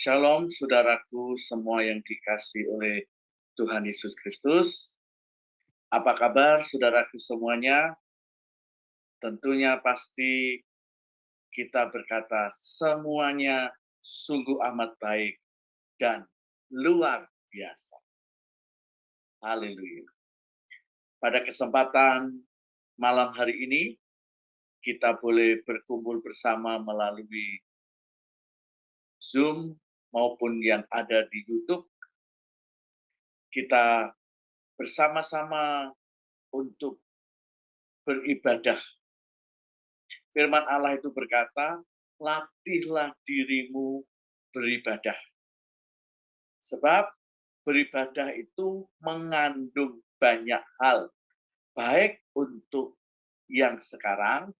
Shalom saudaraku semua yang dikasihi oleh Tuhan Yesus Kristus. Apa kabar saudaraku semuanya? Tentunya pasti kita berkata semuanya sungguh amat baik dan luar biasa. Haleluya. Pada kesempatan malam hari ini, kita boleh berkumpul bersama melalui Zoom maupun yang ada di YouTube. Kita bersama-sama untuk beribadah. Firman Allah itu berkata, latihlah dirimu beribadah. Sebab beribadah itu mengandung banyak hal, baik untuk yang sekarang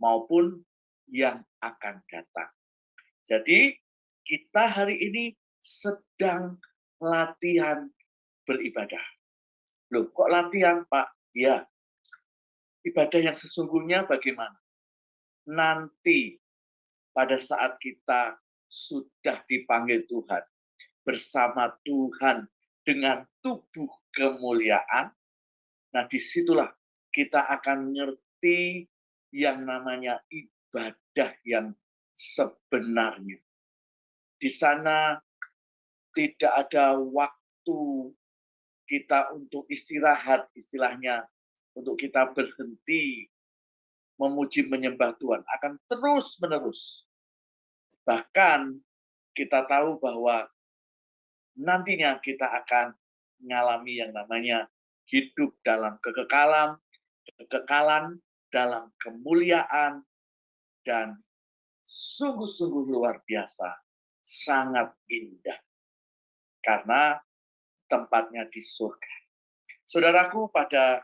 maupun yang akan datang. Jadi kita hari ini sedang latihan beribadah. Loh, kok latihan, Pak? Ya, ibadah yang sesungguhnya bagaimana? Nanti pada saat kita sudah dipanggil Tuhan, bersama Tuhan dengan tubuh kemuliaan, nah disitulah kita akan ngerti yang namanya ibadah yang sebenarnya. Di sana tidak ada waktu kita untuk istirahat, istilahnya untuk kita berhenti memuji menyembah Tuhan, akan terus-menerus. Bahkan kita tahu bahwa nantinya kita akan mengalami yang namanya hidup dalam kekekalan dalam kemuliaan, dan sungguh-sungguh luar biasa, sangat indah. Karena tempatnya di surga. Saudaraku, pada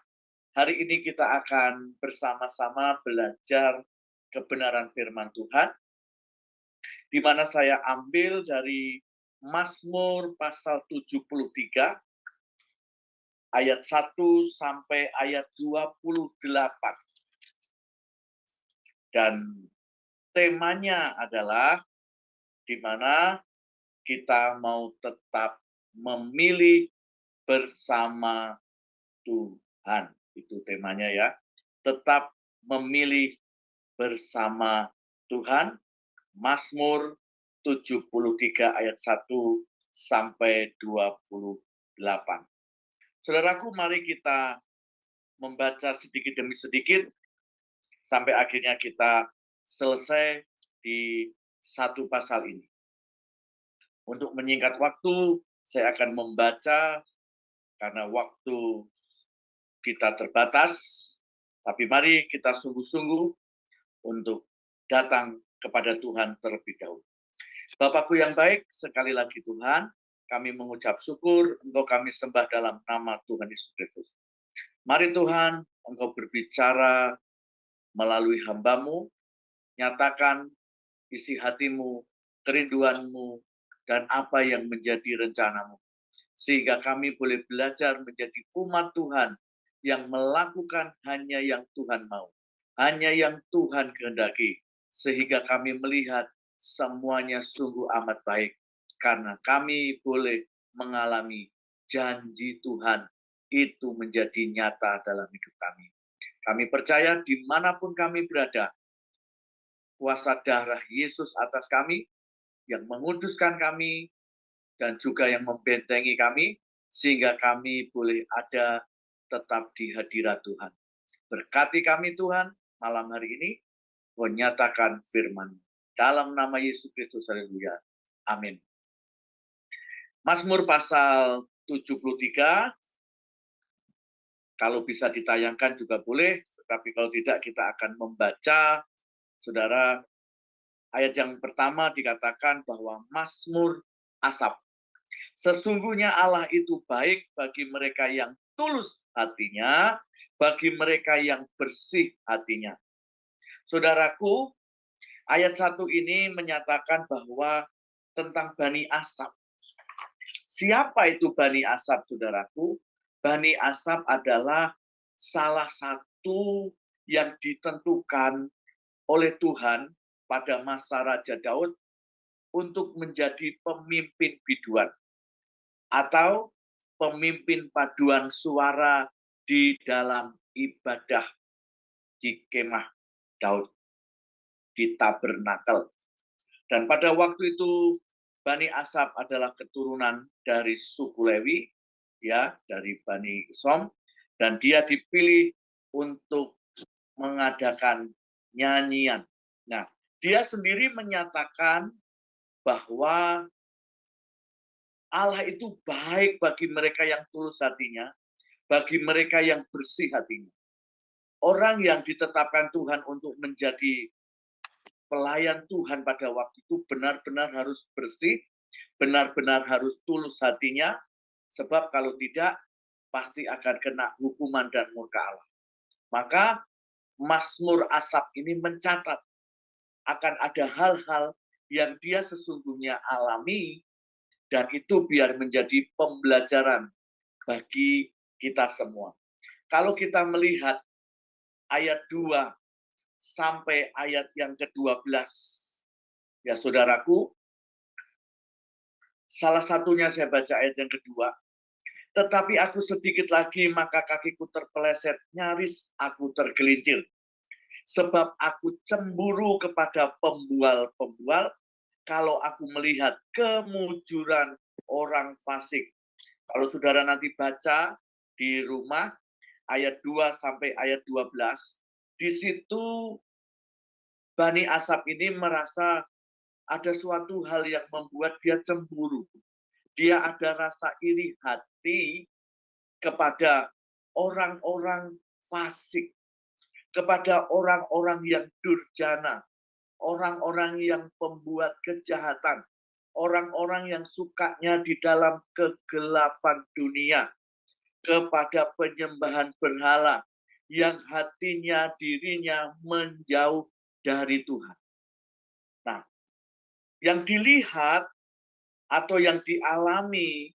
hari ini kita akan bersama-sama belajar kebenaran firman Tuhan, di mana saya ambil dari Mazmur pasal 73, ayat 1 sampai ayat 28. Dan temanya adalah di mana kita mau tetap memilih bersama Tuhan. Itu temanya ya. Tetap memilih bersama Tuhan. Mazmur 73 ayat 1 sampai 28. Saudaraku, mari kita membaca sedikit demi sedikit sampai akhirnya kita selesai di satu pasal ini. Untuk menyingkat waktu, saya akan membaca karena waktu kita terbatas, tapi mari kita sungguh-sungguh untuk datang kepada Tuhan terlebih dahulu. Bapakku yang baik, sekali lagi Tuhan, kami mengucap syukur, Engkau kami sembah dalam nama Tuhan Yesus Kristus. Mari Tuhan, Engkau berbicara melalui hamba-Mu, nyatakan isi hatimu, kerinduanmu, dan apa yang menjadi rencanamu. Sehingga kami boleh belajar menjadi umat Tuhan yang melakukan hanya yang Tuhan mau. Hanya yang Tuhan kehendaki. Sehingga kami melihat semuanya sungguh amat baik. Karena kami boleh mengalami janji Tuhan itu menjadi nyata dalam hidup kami. Kami percaya dimanapun kami berada, kuasa darah Yesus atas kami, yang menguduskan kami, dan juga yang membentengi kami, sehingga kami boleh ada tetap di hadirat Tuhan. Berkati kami Tuhan, malam hari ini, menyatakan firman. Dalam nama Yesus Kristus, haleluya. Amin. Mazmur pasal 73, kalau bisa ditayangkan juga boleh, tapi kalau tidak kita akan membaca, saudara, ayat yang pertama dikatakan bahwa Mazmur Asaf. Sesungguhnya Allah itu baik bagi mereka yang tulus hatinya, bagi mereka yang bersih hatinya. Saudaraku, ayat 1 ini menyatakan bahwa tentang Bani Asaf. Siapa itu Bani Asaf, saudaraku? Bani Asaf adalah salah satu yang ditentukan oleh Tuhan pada masa Raja Daud untuk menjadi pemimpin biduan atau pemimpin paduan suara di dalam ibadah di kemah Daud, di tabernakel. Dan pada waktu itu Bani Asaf adalah keturunan dari suku Lewi, ya, dari Bani Som, dan dia dipilih untuk mengadakan nyanyian. Nah, dia sendiri menyatakan bahwa Allah itu baik bagi mereka yang tulus hatinya, bagi mereka yang bersih hatinya. Orang yang ditetapkan Tuhan untuk menjadi pelayan Tuhan pada waktu itu benar-benar harus bersih, benar-benar harus tulus hatinya, sebab kalau tidak, pasti akan kena hukuman dan murka Allah. Maka Mazmur Asaf ini mencatat akan ada hal-hal yang dia sesungguhnya alami, dan itu biar menjadi pembelajaran bagi kita semua. Kalau kita melihat ayat 2 sampai ayat yang ke-12, ya saudaraku, salah satunya saya baca ayat yang kedua, tetapi aku sedikit lagi maka kakiku terpeleset, nyaris aku tergelincir. Sebab aku cemburu kepada pembual-pembual kalau aku melihat kemujuran orang fasik. Kalau saudara nanti baca di rumah ayat 2 sampai ayat 12, di situ Bani Asaf ini merasa ada suatu hal yang membuat dia cemburu. Dia ada rasa iri hati kepada orang-orang fasik, kepada orang-orang yang durjana, orang-orang yang pembuat kejahatan, orang-orang yang sukanya di dalam kegelapan dunia, kepada penyembahan berhala, yang hatinya dirinya menjauh dari Tuhan. Nah, yang dilihat atau yang dialami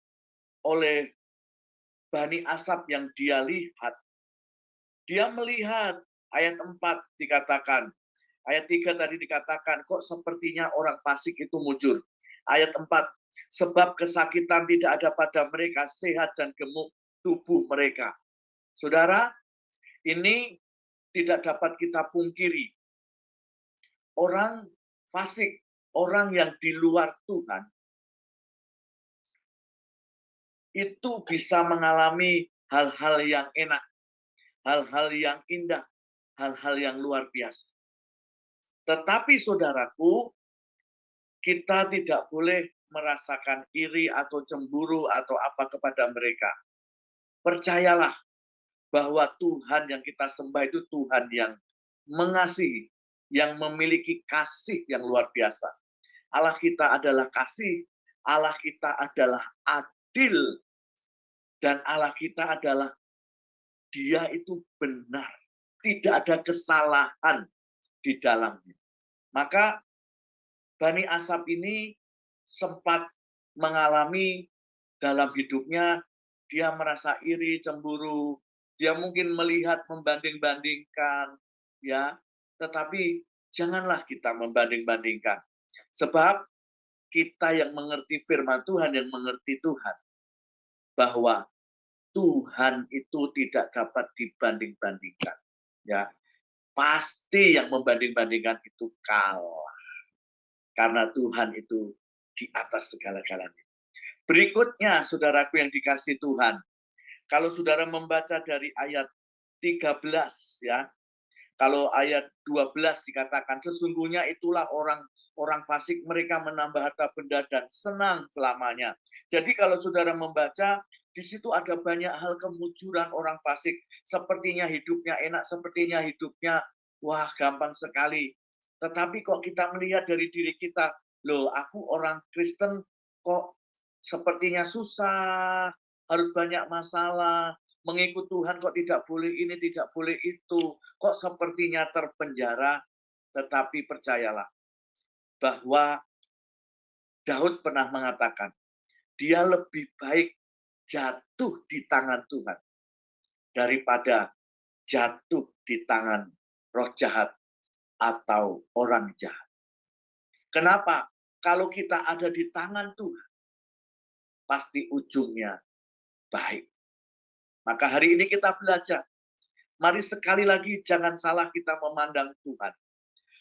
oleh Bani Asaf yang dia lihat, dia melihat ayat 4 dikatakan, ayat 3 tadi dikatakan, kok sepertinya orang fasik itu mujur. Ayat 4, sebab kesakitan tidak ada pada mereka, sehat dan gemuk tubuh mereka. Saudara, ini tidak dapat kita pungkiri. Orang fasik, orang yang di luar Tuhan, itu bisa mengalami hal-hal yang enak, hal-hal yang indah, hal-hal yang luar biasa. Tetapi saudaraku, kita tidak boleh merasakan iri atau cemburu atau apa kepada mereka. Percayalah bahwa Tuhan yang kita sembah itu Tuhan yang mengasihi, yang memiliki kasih yang luar biasa. Allah kita adalah kasih, Allah kita adalah adil, dan Allah kita adalah Dia itu benar. Tidak ada kesalahan di dalamnya. Maka Bani Asaf ini sempat mengalami dalam hidupnya, dia merasa iri, cemburu, dia mungkin melihat membanding-bandingkan, ya. Tetapi janganlah kita membanding-bandingkan. Sebab kita yang mengerti firman Tuhan, yang mengerti Tuhan, bahwa Tuhan itu tidak dapat dibanding-bandingkan. Ya, pasti yang membanding-bandingkan itu kalah. Karena Tuhan itu di atas segala-galanya. Berikutnya, saudaraku yang dikasih Tuhan, kalau saudara membaca dari ayat 13, ya, kalau ayat 12 dikatakan, sesungguhnya itulah orang fasik, mereka menambah harta benda dan senang selamanya. Jadi kalau saudara membaca, di situ ada banyak hal kemujuran orang fasik. Sepertinya hidupnya enak, sepertinya hidupnya, wah gampang sekali. Tetapi kok kita melihat dari diri kita, loh aku orang Kristen kok sepertinya susah, harus banyak masalah, mengikut Tuhan kok tidak boleh ini, tidak boleh itu, kok sepertinya terpenjara. Tetapi percayalah bahwa Daud pernah mengatakan, dia lebih baik jatuh di tangan Tuhan daripada jatuh di tangan roh jahat atau orang jahat. Kenapa? kalau kita ada di tangan Tuhan, pasti ujungnya baik. Maka hari ini kita belajar. Mari sekali lagi jangan salah kita memandang Tuhan.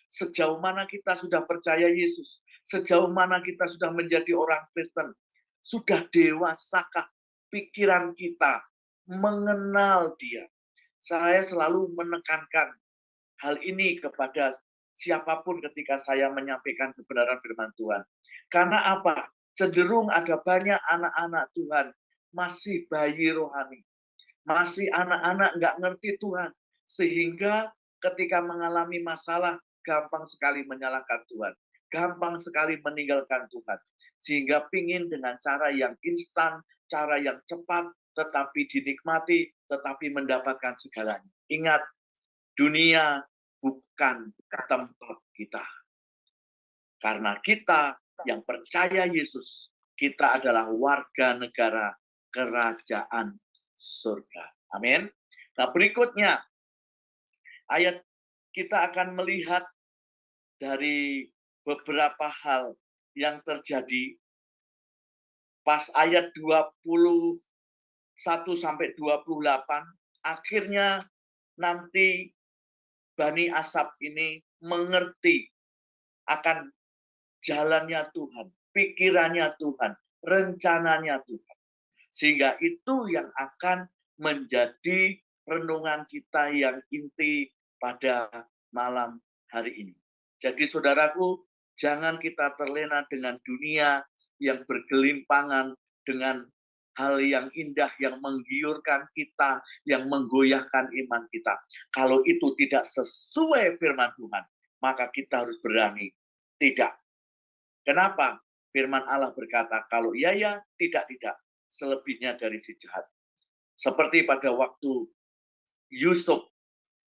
Sejauh mana kita sudah percaya Yesus, sejauh mana kita sudah menjadi orang Kristen, sudah dewasakah pikiran kita mengenal Dia. Saya selalu menekankan hal ini kepada siapapun ketika saya menyampaikan kebenaran firman Tuhan. Karena apa? Cenderung ada banyak anak-anak Tuhan masih bayi rohani, masih anak-anak nggak ngerti Tuhan, sehingga ketika mengalami masalah gampang sekali menyalahkan Tuhan, gampang sekali meninggalkan Tuhan, sehingga pingin dengan cara yang instan, cara yang cepat, tetapi dinikmati, tetapi mendapatkan segalanya. Ingat, dunia bukan tempat kita. Karena kita yang percaya Yesus, kita adalah warga negara kerajaan surga. Amin. Nah, berikutnya ayat kita akan melihat dari beberapa hal yang terjadi pas ayat 21 sampai 28, akhirnya nanti Bani Asaf ini mengerti akan jalannya Tuhan, pikirannya Tuhan, rencananya Tuhan. Sehingga itu yang akan menjadi renungan kita yang inti pada malam hari ini. Jadi saudaraku, jangan kita terlena dengan dunia yang bergelimpangan, dengan hal yang indah, yang menggiurkan kita, yang menggoyahkan iman kita. Kalau itu tidak sesuai firman Tuhan, maka kita harus berani. Tidak. Kenapa? Firman Allah berkata, kalau iya ya, tidak. Selebihnya dari si jahat. Seperti pada waktu Yusuf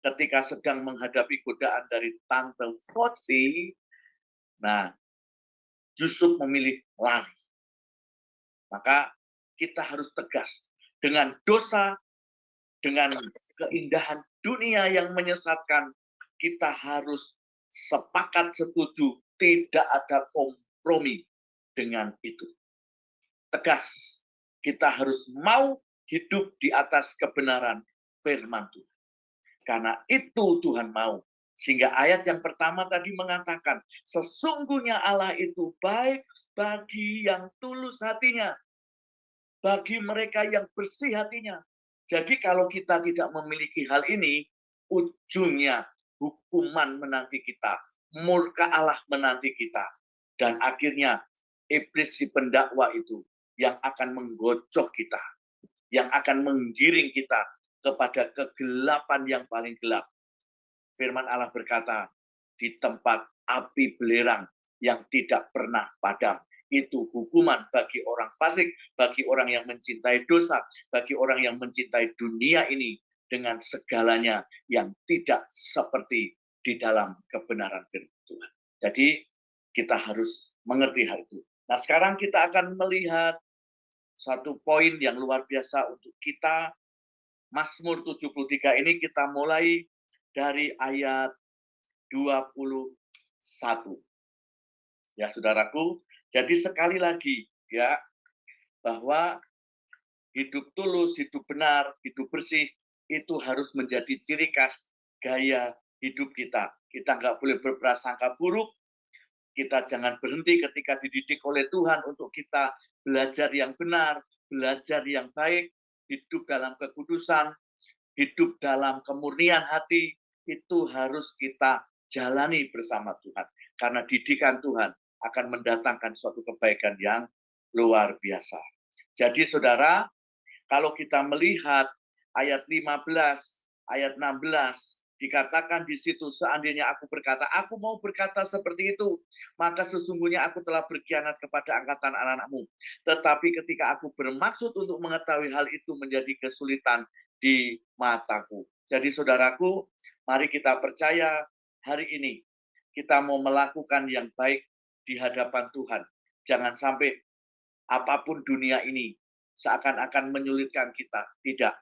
ketika sedang menghadapi godaan dari Tante Foti, nah Yusuf memilih lari. Maka kita harus tegas dengan dosa, dengan keindahan dunia yang menyesatkan, kita harus sepakat setuju, tidak ada kompromi dengan itu. Tegas, kita harus mau hidup di atas kebenaran firman Tuhan. Karena itu Tuhan mau. Sehingga ayat yang pertama tadi mengatakan, sesungguhnya Allah itu baik bagi yang tulus hatinya, bagi mereka yang bersih hatinya. Jadi kalau kita tidak memiliki hal ini, ujungnya hukuman menanti kita, murka Allah menanti kita. Dan akhirnya iblis si pendakwa itu yang akan menggocok kita, yang akan menggiring kita kepada kegelapan yang paling gelap. Firman Allah berkata, di tempat api belerang yang tidak pernah padam. Itu hukuman bagi orang fasik, bagi orang yang mencintai dosa, bagi orang yang mencintai dunia ini dengan segalanya yang tidak seperti di dalam kebenaran firman Tuhan. Jadi kita harus mengerti hal itu. Nah, sekarang kita akan melihat satu poin yang luar biasa untuk kita. Mazmur 73 ini kita mulai dari ayat 21. Ya, saudaraku, jadi sekali lagi ya, bahwa hidup tulus, hidup benar, hidup bersih itu harus menjadi ciri khas gaya hidup kita. Kita nggak boleh berprasangka buruk, kita jangan berhenti ketika dididik oleh Tuhan untuk kita belajar yang benar, belajar yang baik, hidup dalam kekudusan, hidup dalam kemurnian hati, itu harus kita jalani bersama Tuhan. Karena didikan Tuhan akan mendatangkan suatu kebaikan yang luar biasa. Jadi saudara, kalau kita melihat ayat 15, ayat 16, dikatakan di situ, seandainya aku berkata, aku mau berkata seperti itu, maka sesungguhnya aku telah berkhianat kepada angkatan anak-anakmu. Tetapi ketika aku bermaksud untuk mengetahui hal itu menjadi kesulitan di mataku. Jadi saudaraku, mari kita percaya hari ini kita mau melakukan yang baik di hadapan Tuhan. Jangan sampai apapun dunia ini seakan-akan menyulitkan kita. Tidak.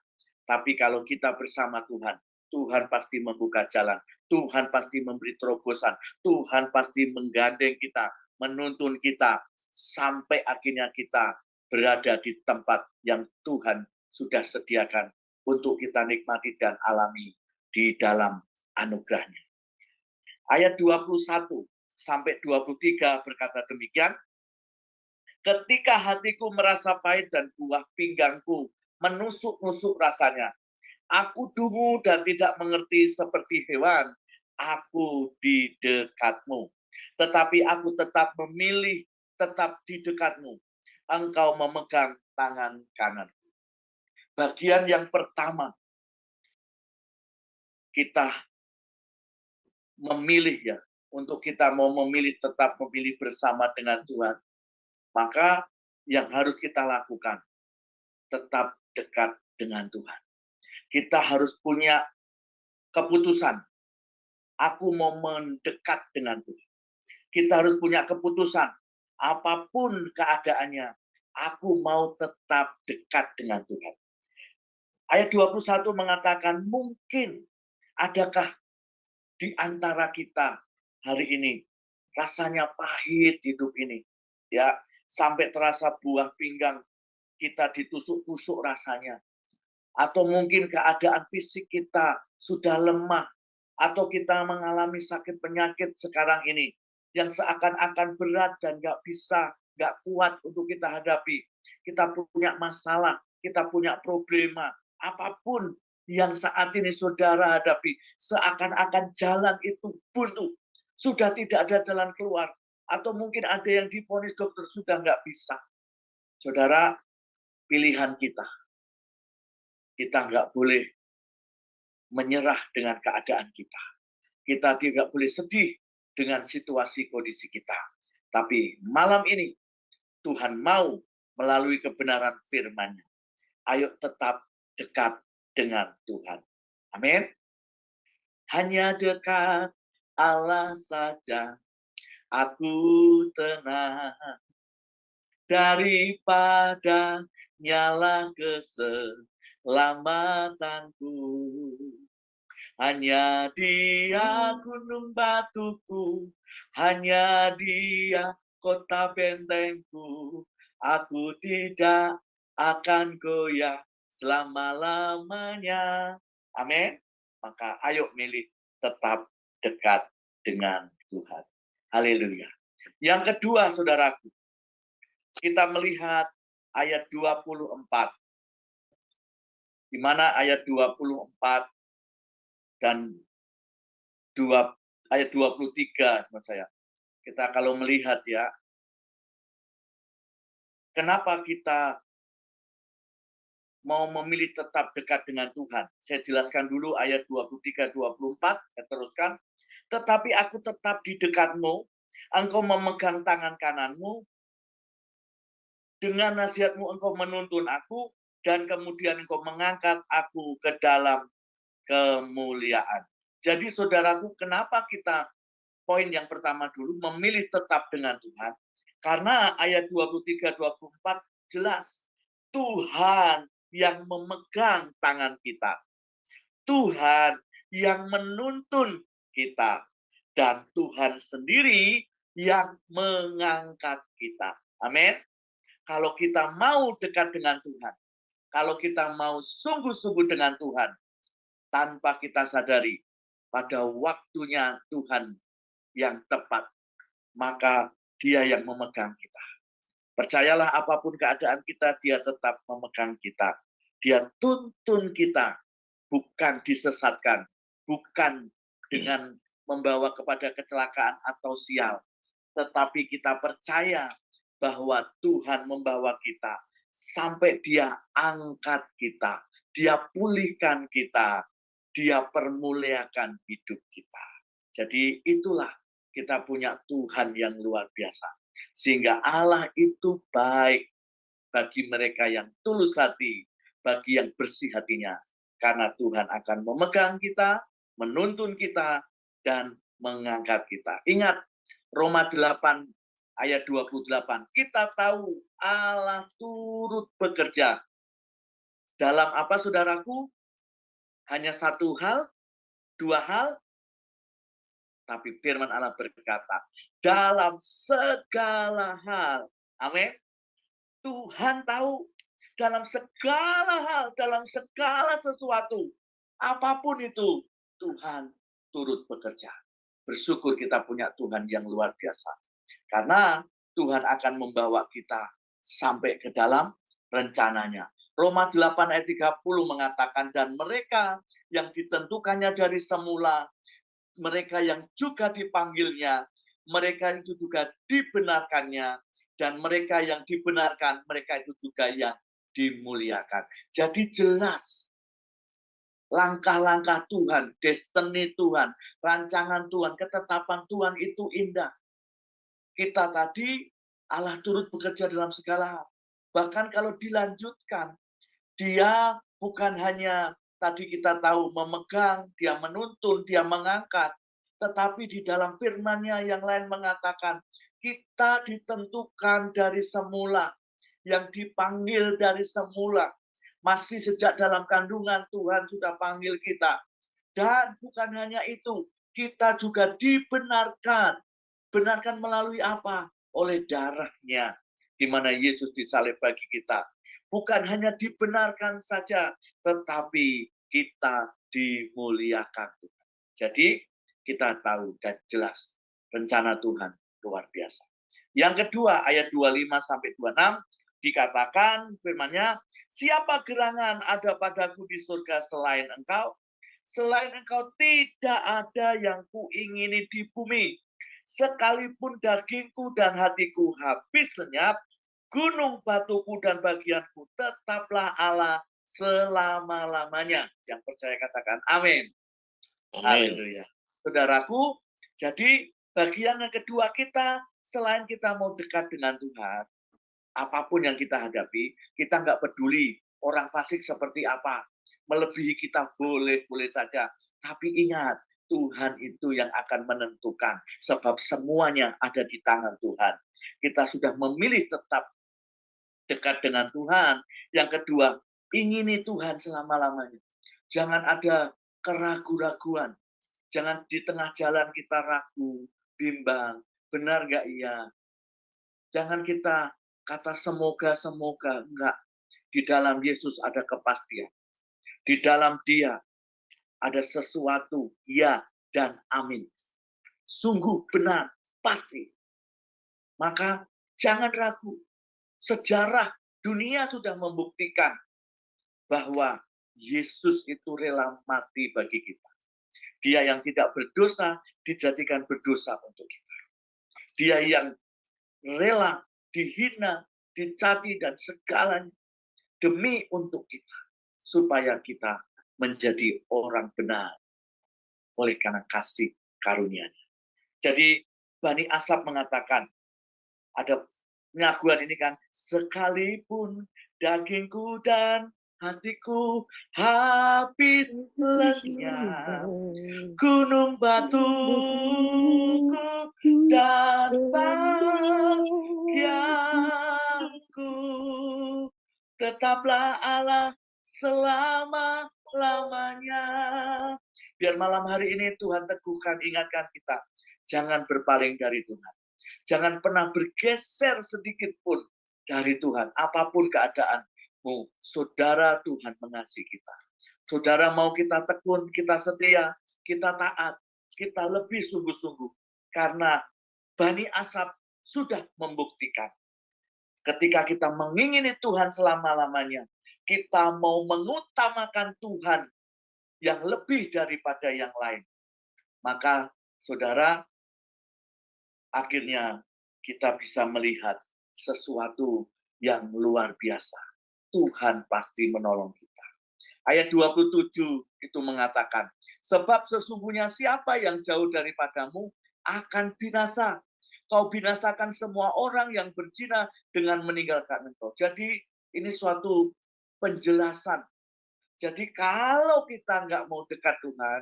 Tapi kalau kita bersama Tuhan, Tuhan pasti membuka jalan. Tuhan pasti memberi terobosan. Tuhan pasti menggandeng kita menuntun kita sampai akhirnya kita berada di tempat yang Tuhan sudah sediakan untuk kita nikmati dan alami di dalam anugerahnya. Ayat 21 sampai 23 berkata demikian, ketika hatiku merasa pahit dan buah pinggangku menusuk-nusuk rasanya, aku dungu dan tidak mengerti seperti hewan, aku di dekatmu. Tetapi aku tetap memilih tetap di dekatmu. Engkau memegang tangan kanan. Bagian yang pertama, kita memilih ya, untuk kita mau memilih tetap memilih bersama dengan Tuhan, maka yang harus kita lakukan, tetap dekat dengan Tuhan. Kita harus punya keputusan, aku mau mendekat dengan Tuhan. Kita harus punya keputusan, apapun keadaannya, aku mau tetap dekat dengan Tuhan. Ayat 21 mengatakan, mungkin adakah di antara kita hari ini rasanya pahit hidup ini, ya, sampai terasa buah pinggang kita ditusuk-tusuk rasanya, atau mungkin keadaan fisik kita sudah lemah, atau kita mengalami sakit penyakit sekarang ini yang seakan-akan berat dan nggak kuat untuk kita hadapi. Kita punya masalah, kita punya problema, apapun yang saat ini saudara hadapi, seakan-akan jalan itu buntu, sudah tidak ada jalan keluar, atau mungkin ada yang divonis dokter sudah nggak bisa. Saudara, pilihan kita nggak boleh menyerah dengan keadaan kita. Kita tidak boleh sedih dengan situasi kondisi kita. Tapi malam ini Tuhan mau melalui kebenaran firman-Nya. Ayo tetap dekat dengan Tuhan. Amin. Hanya dekat Allah saja aku tenang, daripada nyala keselamatanku. Hanya Dia gunung batuku, hanya Dia kota bentengku. Aku tidak akan goyah selama-lamanya. Amin. Maka ayo milih tetap dekat dengan Tuhan. Haleluya. Yang kedua, saudaraku, kita melihat ayat 24. Di mana ayat 24 dan ayat 23, menurut saya. Kita kalau melihat ya, kenapa kita mau memilih tetap dekat dengan Tuhan. Saya jelaskan dulu ayat 23-24, saya teruskan. Tetapi aku tetap di dekatmu, engkau memegang tangan kananmu, dengan nasihatmu engkau menuntun aku, dan kemudian engkau mengangkat aku ke dalam kemuliaan. Jadi saudaraku, kenapa kita poin yang pertama dulu memilih tetap dengan Tuhan? Karena ayat 23-24 jelas Tuhan yang memegang tangan kita. Tuhan yang menuntun kita. Dan Tuhan sendiri yang mengangkat kita. Amin. Kalau kita mau dekat dengan Tuhan, kalau kita mau sungguh-sungguh dengan Tuhan, tanpa kita sadari, pada waktunya Tuhan yang tepat, maka Dia yang memegang kita. Percayalah apapun keadaan kita, Dia tetap memegang kita. Dia tuntun kita, bukan disesatkan, bukan dengan membawa kepada kecelakaan atau sial. Tetapi kita percaya bahwa Tuhan membawa kita sampai Dia angkat kita, Dia pulihkan kita, Dia permuliakan hidup kita. Jadi itulah kita punya Tuhan yang luar biasa. Sehingga Allah itu baik bagi mereka yang tulus hati, bagi yang bersih hatinya. Karena Tuhan akan memegang kita, menuntun kita, dan mengangkat kita. Ingat, Roma 8 ayat 28. Kita tahu Allah turut bekerja. Dalam apa, saudaraku? Hanya satu hal, dua hal, tapi firman Allah berkata, dalam segala hal. Amin. Tuhan tahu dalam segala hal, dalam segala sesuatu, apapun itu, Tuhan turut bekerja. Bersyukur kita punya Tuhan yang luar biasa. Karena Tuhan akan membawa kita sampai ke dalam rencananya. Roma 8 ayat 30 mengatakan, dan mereka yang ditentukannya dari semula, mereka yang juga dipanggilnya, mereka itu juga dibenarkannya, dan mereka yang dibenarkan, mereka itu juga yang dimuliakan. Jadi jelas langkah-langkah Tuhan, destiny Tuhan, rancangan Tuhan, ketetapan Tuhan itu indah. Kita tadi, Allah turut bekerja dalam segala hal. Bahkan kalau dilanjutkan, dia bukan hanya tadi kita tahu memegang, dia menuntun, dia mengangkat, tetapi di dalam firman-Nya yang lain mengatakan, kita ditentukan dari semula, yang dipanggil dari semula. Masih sejak dalam kandungan Tuhan sudah panggil kita. Dan bukan hanya itu, kita juga dibenarkan. Benarkan melalui apa? Oleh darahnya, di mana Yesus disalib bagi kita. Bukan hanya dibenarkan saja, tetapi kita dimuliakan. Jadi kita tahu dan jelas rencana Tuhan luar biasa. Yang kedua, ayat 25 sampai 26 dikatakan firman-Nya, siapa gerangan ada padaku di surga selain engkau? Selain engkau tidak ada yang kuingini di bumi. Sekalipun dagingku dan hatiku habis lenyap, gunung batuku dan bagianku tetaplah Allah selama-lamanya. Yang percaya katakan amin. Amin. Haleluya. Saudaraku, jadi bagian yang kedua kita, selain kita mau dekat dengan Tuhan, apapun yang kita hadapi, kita nggak peduli orang fasik seperti apa. Melebihi kita boleh-boleh saja. Tapi ingat, Tuhan itu yang akan menentukan. Sebab semuanya ada di tangan Tuhan. Kita sudah memilih tetap dekat dengan Tuhan. Yang kedua, ingini Tuhan selama-lamanya. Jangan ada keraguan-raguan. Jangan di tengah jalan kita ragu, bimbang. Benar nggak iya? Jangan kita kata semoga-semoga. Enggak. Di dalam Yesus ada kepastian. Di dalam Dia ada sesuatu, ya dan amin. Sungguh benar, pasti. Maka jangan ragu. Sejarah dunia sudah membuktikan bahwa Yesus itu rela mati bagi kita. Dia yang tidak berdosa dijadikan berdosa untuk kita. Dia yang rela dihina, dicaci dan segalanya demi untuk kita. Supaya kita menjadi orang benar oleh karena kasih karunia-Nya. Jadi Bani Asaf mengatakan, ada pengakuan ini kan, sekalipun dagingku dan hatiku habis lenyap, gunung batuku dan bagianku tetaplah Allah selama-lamanya. Biar malam hari ini Tuhan teguhkan, ingatkan kita. Jangan berpaling dari Tuhan. Jangan pernah bergeser sedikit pun dari Tuhan. Apapun keadaanmu, saudara, Tuhan mengasihi kita. Saudara, mau kita tekun, kita setia, kita taat, kita lebih sungguh-sungguh. Karena Bani Asaf sudah membuktikan. Ketika kita mengingini Tuhan selama-lamanya, kita mau mengutamakan Tuhan yang lebih daripada yang lain. Maka, saudara, akhirnya kita bisa melihat sesuatu yang luar biasa. Tuhan pasti menolong kita. Ayat 27 itu mengatakan, sebab sesungguhnya siapa yang jauh daripadamu akan binasa. Kau binasakan semua orang yang berzina dengan meninggalkan engkau. Jadi ini suatu penjelasan. Jadi kalau kita nggak mau dekat Tuhan,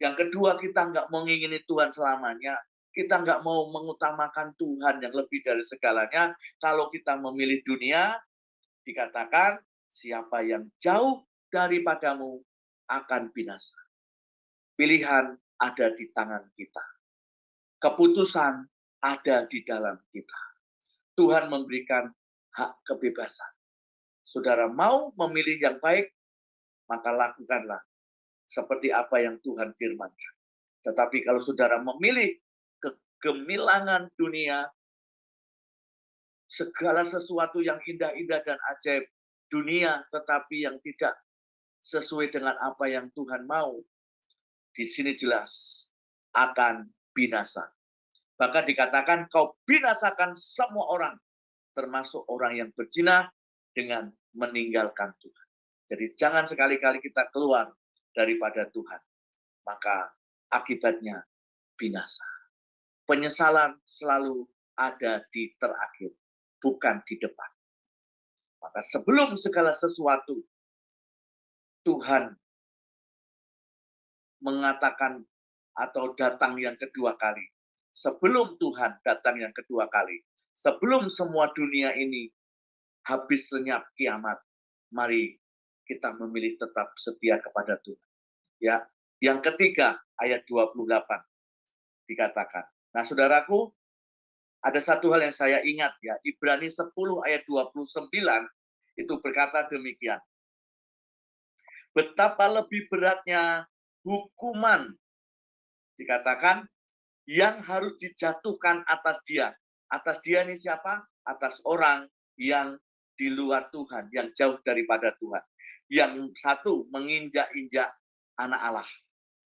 yang kedua kita nggak mau ngingini Tuhan selamanya, kita nggak mau mengutamakan Tuhan yang lebih dari segalanya, kalau kita memilih dunia, dikatakan siapa yang jauh daripadamu akan binasa. Pilihan ada di tangan kita. Keputusan ada di dalam kita. Tuhan memberikan hak kebebasan. Saudara mau memilih yang baik, maka lakukanlah seperti apa yang Tuhan firmankan. Tetapi kalau saudara memilih kegemilangan dunia, segala sesuatu yang indah-indah dan ajaib dunia, tetapi yang tidak sesuai dengan apa yang Tuhan mau, di sini jelas akan binasa. Bahkan dikatakan kau binasakan semua orang, termasuk orang yang berzina dengan meninggalkan Tuhan. Jadi jangan sekali-kali kita keluar daripada Tuhan. Maka akibatnya binasa. Penyesalan selalu ada di terakhir, bukan di depan. Maka sebelum segala sesuatu, Tuhan mengatakan atau datang yang kedua kali. Sebelum Tuhan datang yang kedua kali, sebelum semua dunia ini habis lenyap kiamat, mari kita memilih tetap setia kepada Tuhan. Ya, yang ketiga ayat 28 dikatakan. Nah, saudaraku, ada satu hal yang saya ingat ya, Ibrani 10 ayat 29 itu berkata demikian. Betapa lebih beratnya hukuman dikatakan yang harus dijatuhkan atas dia. Atas dia ini siapa? Atas orang yang di luar Tuhan, yang jauh daripada Tuhan. Yang satu menginjak-injak anak Allah,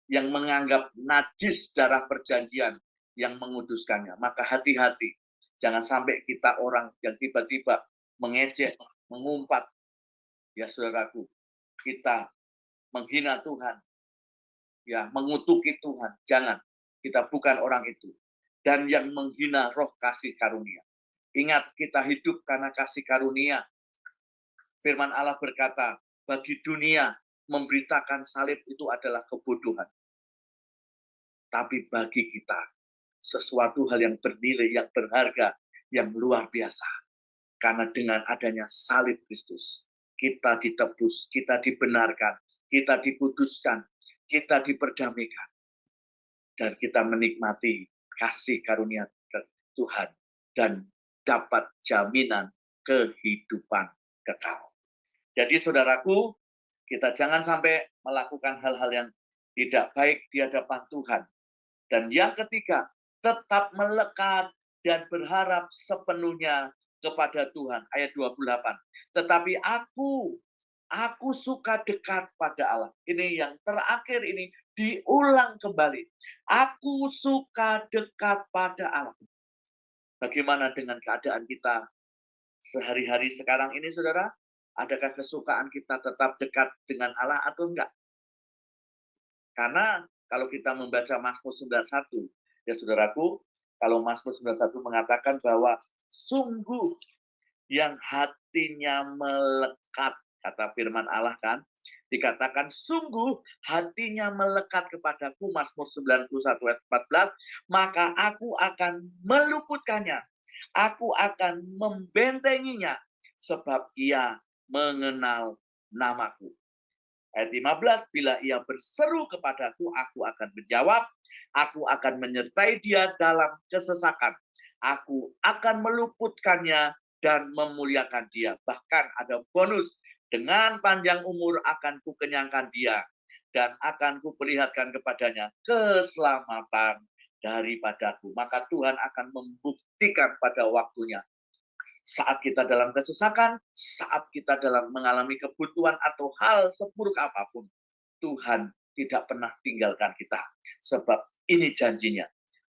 yang menganggap najis darah perjanjian yang menguduskannya. Maka hati-hati, jangan sampai kita orang yang tiba-tiba mengejek, mengumpat, ya saudaraku, kita menghina Tuhan, ya mengutuki Tuhan. Jangan, kita bukan orang itu. Dan yang menghina roh kasih karunia. Ingat, kita hidup karena kasih karunia. Firman Allah berkata, bagi dunia memberitakan salib itu adalah kebodohan. Tapi bagi kita, sesuatu hal yang bernilai, yang berharga, yang luar biasa. Karena dengan adanya salib Kristus, kita ditebus, kita dibenarkan, kita dikuduskan, kita diperdamaikan. Dan kita menikmati kasih karunia Tuhan dan dapat jaminan kehidupan kekal. Jadi saudaraku, kita jangan sampai melakukan hal-hal yang tidak baik di hadapan Tuhan. Dan yang ketiga, tetap melekat dan berharap sepenuhnya kepada Tuhan. Ayat 28. Tetapi aku suka dekat pada Allah. Ini yang terakhir ini diulang kembali. Aku suka dekat pada Allah. Bagaimana dengan keadaan kita sehari-hari sekarang ini, saudara? Adakah kesukaan kita tetap dekat dengan Allah atau enggak? Karena kalau kita membaca Mazmur 91, ya saudaraku, kalau Mazmur 91 mengatakan bahwa sungguh yang hatinya melekat, kata firman Allah kan, dikatakan sungguh hatinya melekat kepadaku, Mazmur 91 ayat 14, maka aku akan meluputkannya, aku akan membentenginya, sebab ia mengenal namaku. Ayat 15, bila ia berseru kepadaku, aku akan menjawab, aku akan menyertai dia dalam kesesakan, aku akan meluputkannya dan memuliakan dia. Bahkan ada bonus, dengan panjang umur akan kukenyangkan dia, dan akan kuperlihatkan kepadanya keselamatan daripadaku. Maka Tuhan akan membuktikan pada waktunya. Saat kita dalam kesesakan, saat kita dalam mengalami kebutuhan atau hal seburuk apapun, Tuhan tidak pernah tinggalkan kita. Sebab ini janjinya.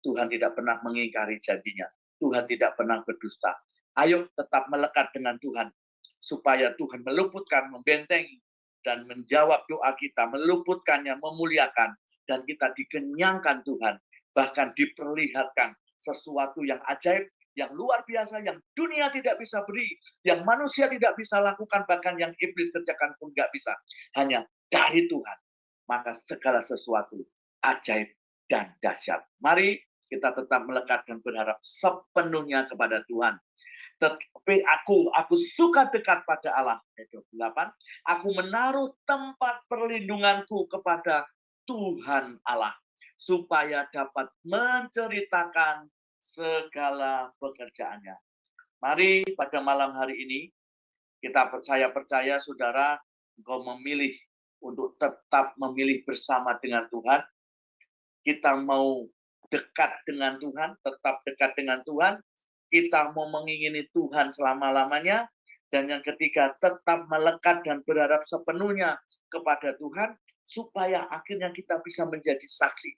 Tuhan tidak pernah mengingkari janjinya. Tuhan tidak pernah berdusta. Ayo tetap melekat dengan Tuhan. Supaya Tuhan meluputkan, membentengi, dan menjawab doa kita, meluputkannya, memuliakan, dan kita dikenyangkan Tuhan. Bahkan diperlihatkan sesuatu yang ajaib, yang luar biasa, yang dunia tidak bisa beri, yang manusia tidak bisa lakukan, bahkan yang iblis kerjakan pun nggak bisa. Hanya dari Tuhan. Maka segala sesuatu ajaib dan dahsyat. Mari kita tetap melekat dan berharap sepenuhnya kepada Tuhan. Tetapi aku suka dekat pada Allah. Ayat 28. Aku menaruh tempat perlindunganku kepada Tuhan Allah, supaya dapat menceritakan segala pekerjaannya. Mari pada malam hari ini, saya percaya saudara, engkau memilih untuk tetap memilih bersama dengan Tuhan. Kita mau dekat dengan Tuhan, tetap dekat dengan Tuhan. Kita mau mengingini Tuhan selama-lamanya. Dan yang ketiga, tetap melekat dan berharap sepenuhnya kepada Tuhan, supaya akhirnya kita bisa menjadi saksi.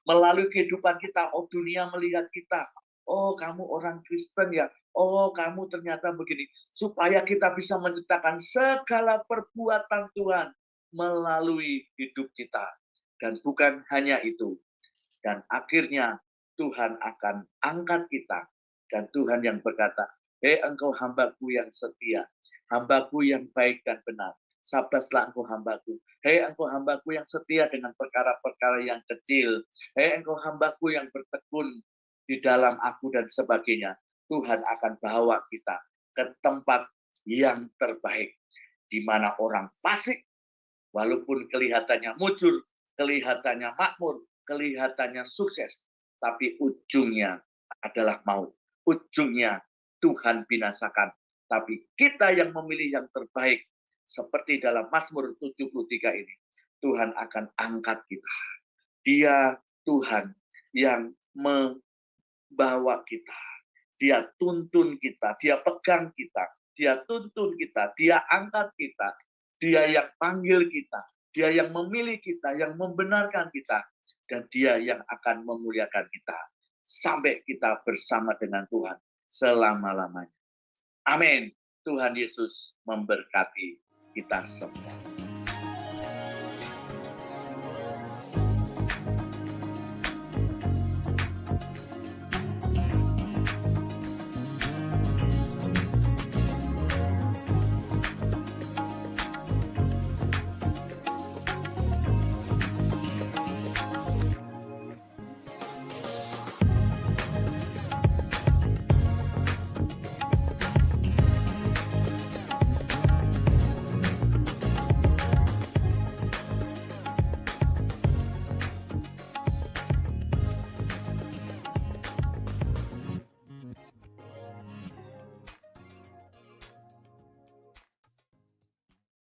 Melalui kehidupan kita, oh dunia melihat kita, oh kamu orang Kristen ya, oh kamu ternyata begini. Supaya kita bisa menceritakan segala perbuatan Tuhan melalui hidup kita. Dan bukan hanya itu. Dan akhirnya Tuhan akan angkat kita. Dan Tuhan yang berkata, hei engkau hambaku yang setia, hambaku yang baik dan benar. Sabaslah engkau hambaku. Hei engkau hambaku yang setia dengan perkara-perkara yang kecil. Hei engkau hambaku yang bertekun di dalam aku dan sebagainya. Tuhan akan bawa kita ke tempat yang terbaik. Di mana orang fasik, walaupun kelihatannya mujur, kelihatannya makmur, kelihatannya sukses, tapi ujungnya adalah maut. Ujungnya Tuhan binasakan. Tapi kita yang memilih yang terbaik, seperti dalam Mazmur 73 ini, Tuhan akan angkat kita. Dia Tuhan yang membawa kita. Dia tuntun kita, dia pegang kita, dia tuntun kita, dia angkat kita, dia yang panggil kita, dia yang memilih kita, yang membenarkan kita, dan dia yang akan memuliakan kita sampai kita bersama dengan Tuhan selama-lamanya. Amin. Tuhan Yesus memberkati kita semua.